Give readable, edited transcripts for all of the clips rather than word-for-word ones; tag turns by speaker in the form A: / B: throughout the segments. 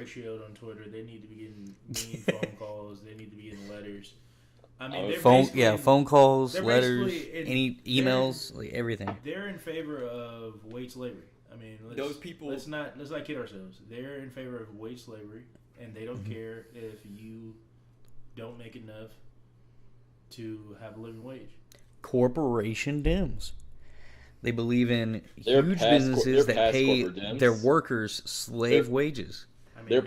A: shield on Twitter. They need to be getting mean phone calls. They need to be getting letters. I mean,
B: phone calls,
A: they're
B: letters,
A: basically
B: any emails, like everything.
A: They're in favor of wage slavery. I mean,
C: those people.
A: Let's not kid ourselves. They're in favor of wage slavery, and they don't care if you don't make enough to have a living wage.
B: Corporation Dems. They believe in huge businesses that pay their workers slave wages.
D: I mean,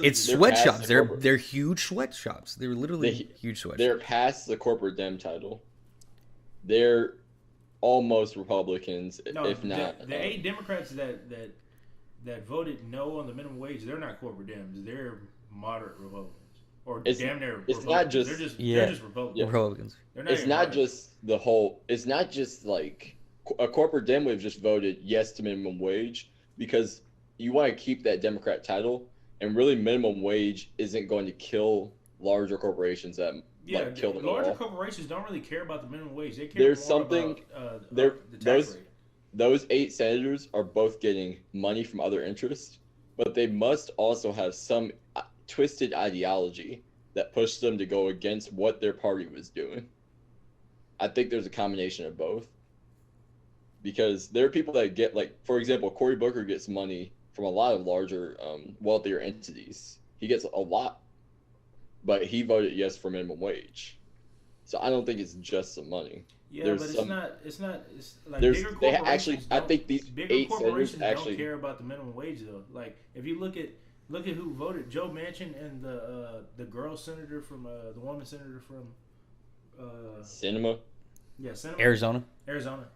B: it's sweatshops. They're huge sweatshops. They're literally huge sweatshops.
D: They're past the corporate Dem title. They're almost Republicans, if not.
A: The 8 Democrats that voted no on the minimum wage, they're not corporate Dems. They're moderate Republicans. Or damn near Republicans.
D: Not just,
A: they're just Republicans.
B: Yeah. Republicans.
D: It's not just it's not just like a corporate Dem would have just voted yes to minimum wage because you want to keep that Democrat title, and really minimum wage isn't going to kill larger corporations that kill them
A: larger
D: all.
A: Corporations don't really care about the minimum wage. They care about the tax rate.
D: Those 8 senators are both getting money from other interests, but they must also have some twisted ideology that pushed them to go against what their party was doing. I think there's a combination of both. Because there are people that get, like, for example, Cory Booker gets money from a lot of larger, wealthier entities. He gets a lot, but he voted yes for minimum wage. So I don't think it's just some money.
A: Yeah, but it's like bigger corporations.
D: I think these
A: bigger
D: 8
A: corporations
D: senators actually
A: don't care about the minimum wage though. Like if you look at who voted, Joe Manchin and the girl senator from the woman senator from
D: Sinema.
A: Yeah, Sinema.
B: Arizona.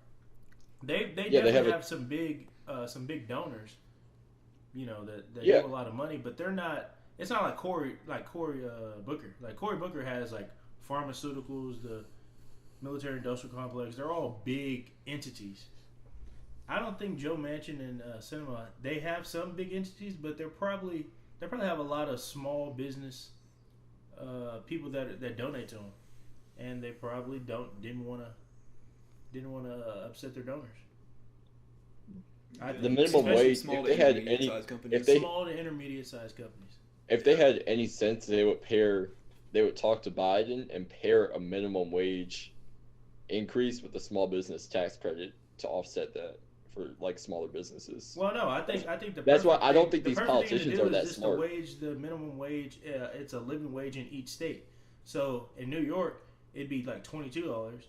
A: They definitely have some big donors, you know, that give a lot of money, but they're not. It's not like Cory Booker. Like Cory Booker has like pharmaceuticals, the military industrial complex. They're all big entities. I don't think Joe Manchin and Sinema, they have some big entities, but they probably have a lot of small business people that donate to them, and they probably didn't want to upset their donors.
D: The minimum wage,
C: small
D: if they had any,
A: small to intermediate sized companies,
D: if they had any sense, they would talk to Biden and pair a minimum wage increase with a small business tax credit to offset that for like smaller businesses.
A: Well, no, I think
D: that's why I don't think these politicians are that smart.
A: The minimum wage, it's a living wage in each state. So in New York, it'd be like $22.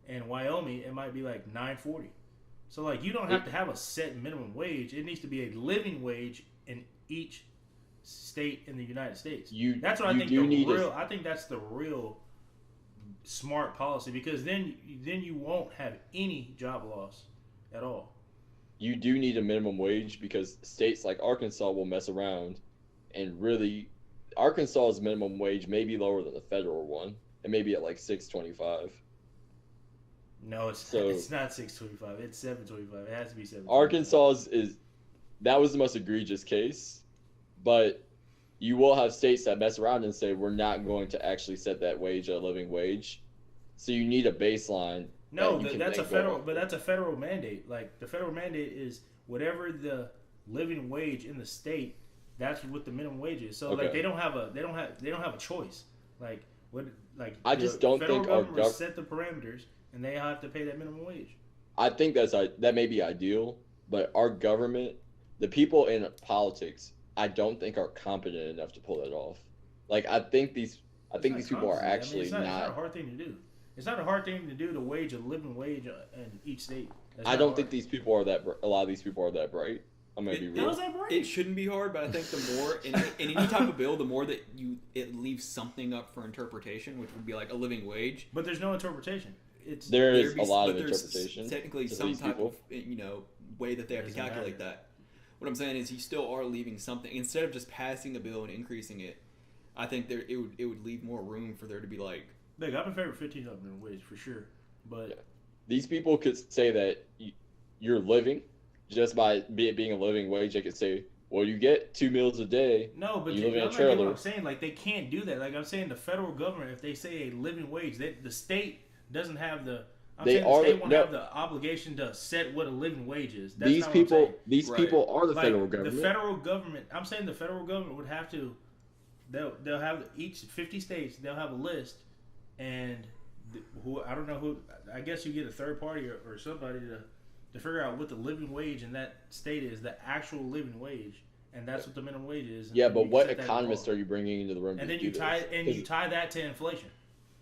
A: In Wyoming, it might be like $9.40. So like you don't have to have a set minimum wage. It needs to be a living wage in each state in the United States. That's what I think. I think that's the real smart policy because then you won't have any job loss at all.
D: You do need a minimum wage because states like Arkansas will mess around, and really, Arkansas's minimum wage may be lower than the federal one. It may be at like $6.25.
A: No, it's not $6.25. It's $7.25. It has to be $7.25.
D: Arkansas's that was the most egregious case, but you will have states that mess around and say we're not going to actually set that wage a living wage. So you need a baseline.
A: No, that's a federal mandate. Like the federal mandate is whatever the living wage in the state, that's what the minimum wage is. So like they don't have a choice. Like what like
D: I just don't think our government
A: set the parameters. And they have to pay that minimum wage.
D: I think that may be ideal, but our government, the people in politics, I don't think are competent enough to pull that off. Like I think these people are actually not.
A: It's not a hard thing to do. It's not a hard thing to do to wage a living wage in each state.
D: I don't think these people are that. A lot of these people are that bright. I'm gonna be real.
C: It shouldn't be hard, but I think the more in any type of bill, the more that it leaves something up for interpretation, which would be like a living wage.
A: But there's no interpretation.
D: There is a lot of interpretation.
C: Technically, some type of way that they have to calculate that. What I'm saying is, you still are leaving something instead of just passing a bill and increasing it. I think it would leave more room for there to be like.
A: Look, I'm in favor of $15 minimum wage for sure, but
D: these people could say that you're living just by being a living wage. They could say, well, you get 2 meals a day.
A: No, but
D: you live in a trailer.
A: What I'm saying, like they can't do that. Like I'm saying, the federal government, if they say a living wage, the state doesn't have the I'm saying the state won't have the obligation to set what a living wage is. That's
D: these people are the federal government.
A: The federal government. I'm saying the federal government would have to. They'll have each 50 states. They'll have a list, and I don't know who. I guess you get a third party or somebody to figure out what the living wage in that state is, the actual living wage, and that's what the minimum wage is.
D: Yeah, but what economist are you bringing into the room?
A: And then you tie that to inflation.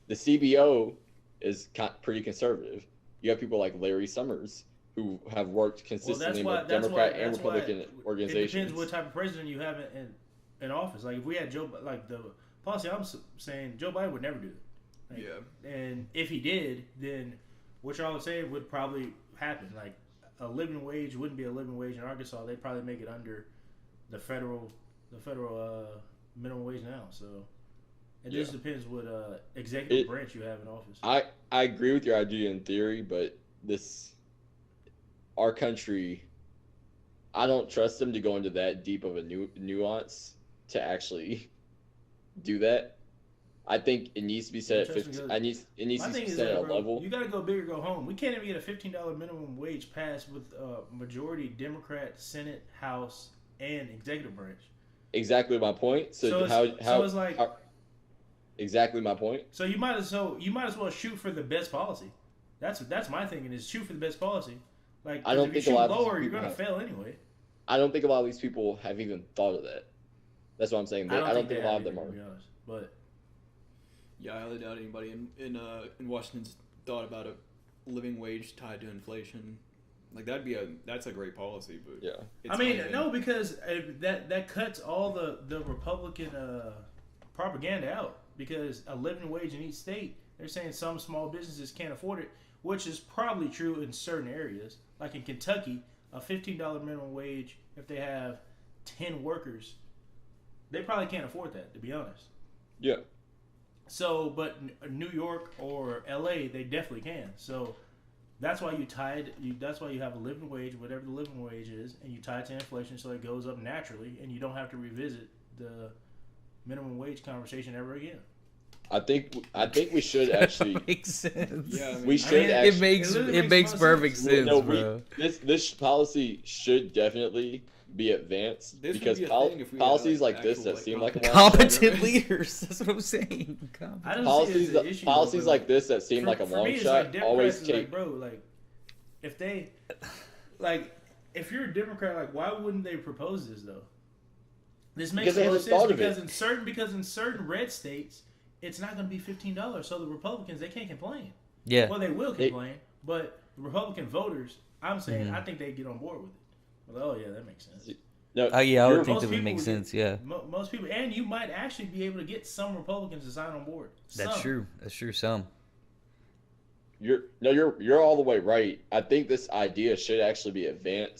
D: The CBO is pretty conservative. You have people like Larry Summers who have worked consistently with Democrat and Republican organizations.
A: It depends what type of president you have in office. Like if we had the policy I'm saying, Joe Biden would never do it. Like, yeah. And if he did, then what y'all would say would probably happen. Like a living wage wouldn't be a living wage in Arkansas. They'd probably make it under the federal minimum wage now. So it just depends what executive branch you have in office.
D: I agree with your idea in theory, but our country, I don't trust them to go into that deep of a nuance to actually do that. I think it needs to be set at 15. It needs to be set at a level.
A: You got to go big or go home. We can't even get a $15 minimum wage passed with majority Democrat, Senate, House, and executive branch.
D: Exactly my point. So it's like exactly my point.
A: So you might as well shoot for the best policy. That's my thinking is shoot for the best policy. Like
D: I don't
A: if
D: think
A: you shoot
D: a lot
A: lower, you're gonna fail anyway.
D: I don't think a lot of these people have even thought of that. That's what I'm saying. I don't think a lot of them are.
A: To be honest, but
C: yeah, I highly doubt anybody in Washington's thought about a living wage tied to inflation. Like that's a great policy, but
D: yeah.
A: I mean, no, because that cuts all the Republican propaganda out. Because a living wage in each state, they're saying some small businesses can't afford it, which is probably true in certain areas. Like in Kentucky, a $15 minimum wage, if they have 10 workers, they probably can't afford that, to be honest.
D: Yeah.
A: So, but New York or LA, they definitely can. So that's why that's why you have a living wage, whatever the living wage is, and you tie it to inflation so it goes up naturally, and you don't have to revisit the minimum wage conversation ever again.
D: I think we should actually
B: makes sense.
C: Yeah,
D: we should. Actually,
B: it makes perfect sense, bro.
D: This policy should definitely be advanced because policies like this that seem like
B: competent leaders. That's what I'm saying.
D: Policies like this that seem like a long shot always take.
A: Like, bro, like if you're a Democrat, like why wouldn't they propose this though? This makes no sense because in certain red states, it's not going to be $15. So the Republicans, they can't complain.
B: Yeah.
A: Well, they will complain, but the Republican voters, I'm saying, I think they get on board with it. Well, oh yeah, that makes sense.
B: No, I would think that would make sense. Yeah.
A: Most people, and you might actually be able to get some Republicans to sign on board.
B: That's true. That's true. Some.
D: You're all the way right. I think this idea should actually be advanced.